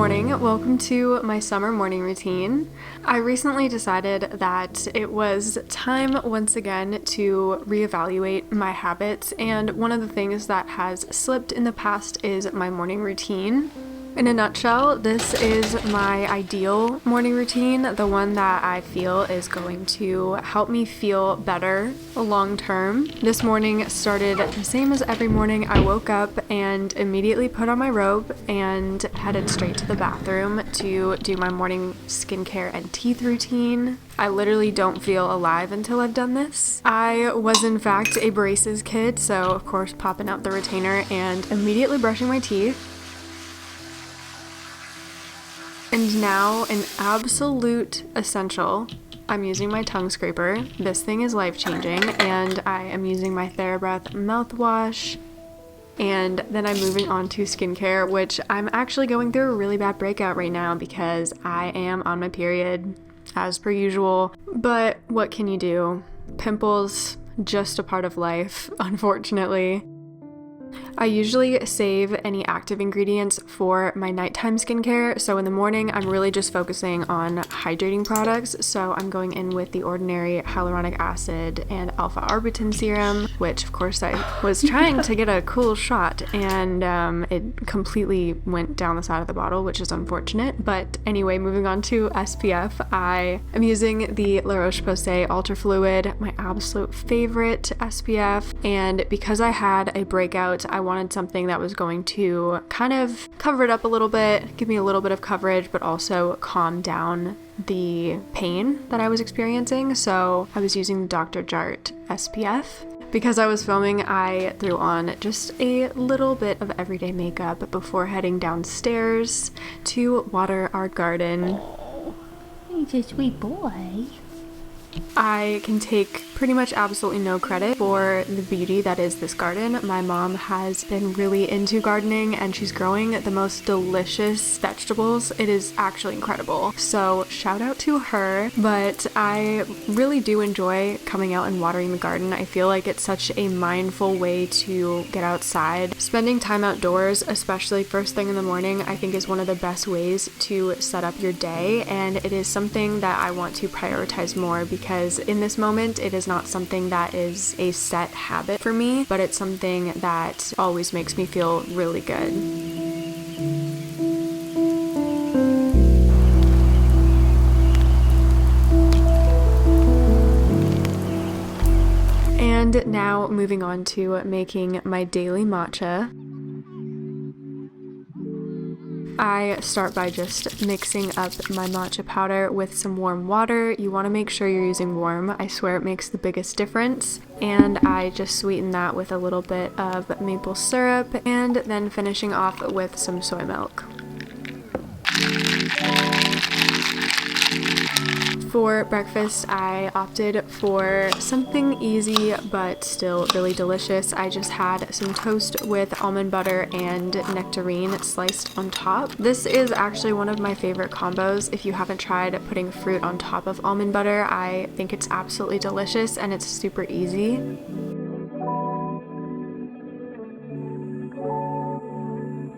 morning, welcome to my summer morning routine. I recently decided that it was time once again to reevaluate my habits, and one of the things that has slipped in the past is my morning routine. In a nutshell, this is my ideal morning routine, the one that I feel is going to help me feel better long term. This morning started the same as every morning. I woke up and immediately put on my robe and headed straight to the bathroom to do my morning skincare and teeth routine. I literally don't feel alive until I've done this. I was in fact a braces kid, so of course popping out the retainer and immediately brushing my teeth. And now, an absolute essential, I'm using my tongue scraper. This thing is life-changing, and I am using my TheraBreath mouthwash. And then I'm moving on to skincare, which I'm actually going through a really bad breakout right now because I am on my period, as per usual. But what can you do? Pimples, just a part of life, unfortunately. I usually save any active ingredients for my nighttime skincare, so in the morning I'm really just focusing on hydrating products. So I'm going in with the Ordinary hyaluronic acid and alpha arbutin serum, which of course I was trying to get a cool shot and it completely went down the side of the bottle, which is unfortunate. But anyway, moving on to SPF, I am using the La Roche-Posay Ultra Fluid, my absolute favorite SPF, and because I had a breakout, I wanted something that was going to kind of cover it up a little bit, give me a little bit of coverage, but also calm down the pain that I was experiencing. So I was using the Dr. Jart SPF. Because I was filming, I threw on just a little bit of everyday makeup before heading downstairs to water our garden. Oh, he's a sweet boy. I can take pretty much absolutely no credit for the beauty that is this garden. My mom has been really into gardening and she's growing the most delicious vegetables. It is actually incredible. So shout out to her, but I really do enjoy coming out and watering the garden. I feel like it's such a mindful way to get outside. Spending time outdoors, especially first thing in the morning, I think is one of the best ways to set up your day, and it is something that I want to prioritize more because in this moment it is not something that is a set habit for me, but it's something that always makes me feel really good. And now moving on to making my daily matcha. I start by just mixing up my matcha powder with some warm water. You want to make sure you're using warm. I swear it makes the biggest difference. And I just sweeten that with a little bit of maple syrup and then finishing off with some soy milk. For breakfast, I opted for something easy but still really delicious. I just had some toast with almond butter and nectarine sliced on top. This is actually one of my favorite combos. If you haven't tried putting fruit on top of almond butter, I think it's absolutely delicious and it's super easy.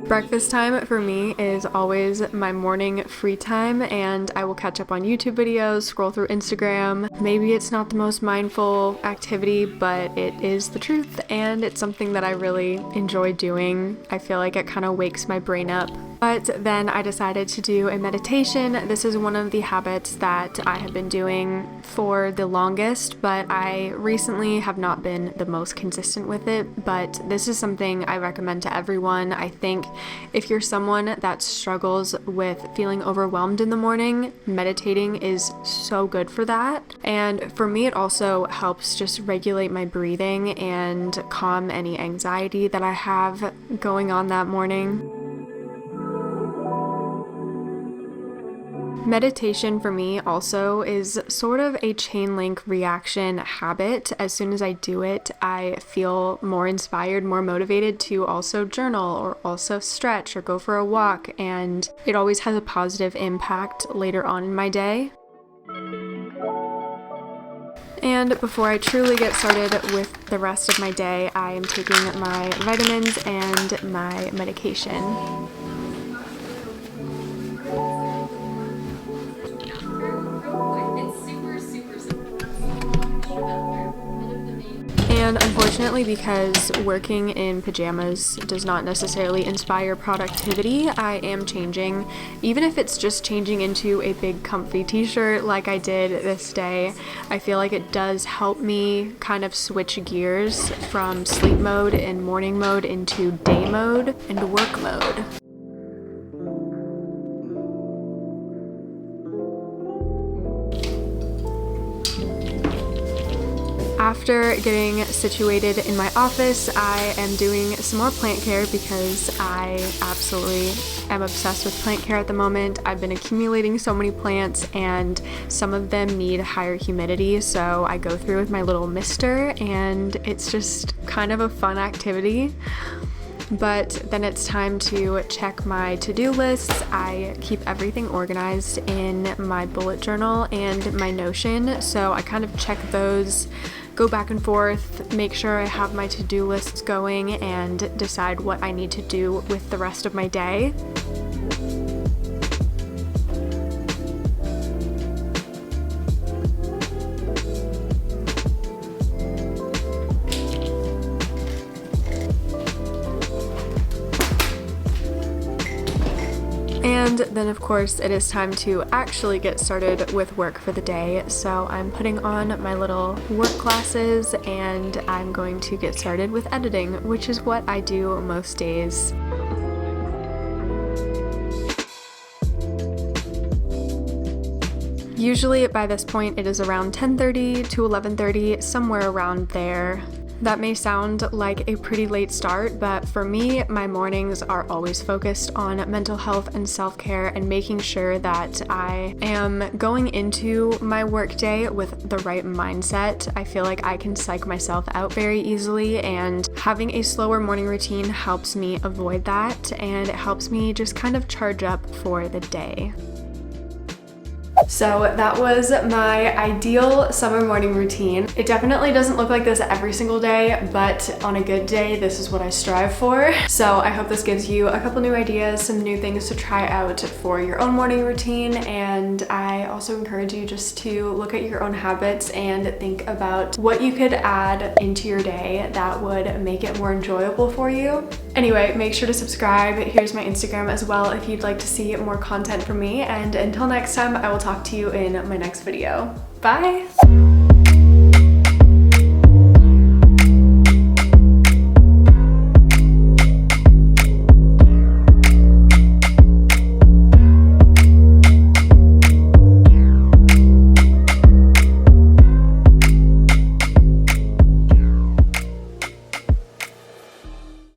Breakfast time for me is always my morning free time, and I will catch up on YouTube videos, scroll through Instagram. Maybe it's not the most mindful activity, but it is the truth, and it's something that I really enjoy doing. I feel like it kind of wakes my brain up. But then I decided to do a meditation. This is one of the habits that I have been doing for the longest, but I recently have not been the most consistent with it. But this is something I recommend to everyone. I think if you're someone that struggles with feeling overwhelmed in the morning, meditating is so good for that. And for me, it also helps just regulate my breathing and calm any anxiety that I have going on that morning. Meditation for me also is sort of a chain link reaction habit. As soon as I do it, I feel more inspired, more motivated to also journal or also stretch or go for a walk, and it always has a positive impact later on in my day. And before I truly get started with the rest of my day, I am taking my vitamins and my medication. And unfortunately, because working in pajamas does not necessarily inspire productivity, I am changing, even if it's just changing into a big comfy t-shirt like I did this day. I feel like it does help me kind of switch gears from sleep mode and morning mode into day mode and work mode. After getting situated in my office, I am doing some more plant care because I absolutely am obsessed with plant care at the moment. I've been accumulating so many plants and some of them need higher humidity, so I go through with my little mister and it's just kind of a fun activity. But then it's time to check my to-do lists. I keep everything organized in my bullet journal and my Notion, so I kind of check those, go back and forth, make sure I have my to-do lists going, and decide what I need to do with the rest of my day. And then of course it is time to actually get started with work for the day. So I'm putting on my little work glasses and I'm going to get started with editing, which is what I do most days. Usually by this point it is around 10:30 to 11:30, somewhere around there. That may sound like a pretty late start, but for me, my mornings are always focused on mental health and self-care and making sure that I am going into my workday with the right mindset. I feel like I can psych myself out very easily, and having a slower morning routine helps me avoid that, and it helps me just kind of charge up for the day. So that was my ideal summer morning routine. It definitely doesn't look like this every single day, but on a good day, this is what I strive for. So I hope this gives you a couple new ideas, some new things to try out for your own morning routine. And I also encourage you just to look at your own habits and think about what you could add into your day that would make it more enjoyable for you. Anyway, make sure to subscribe. Here's my Instagram as well if you'd like to see more content from me. And until next time, I will talk to you in my next video. Bye!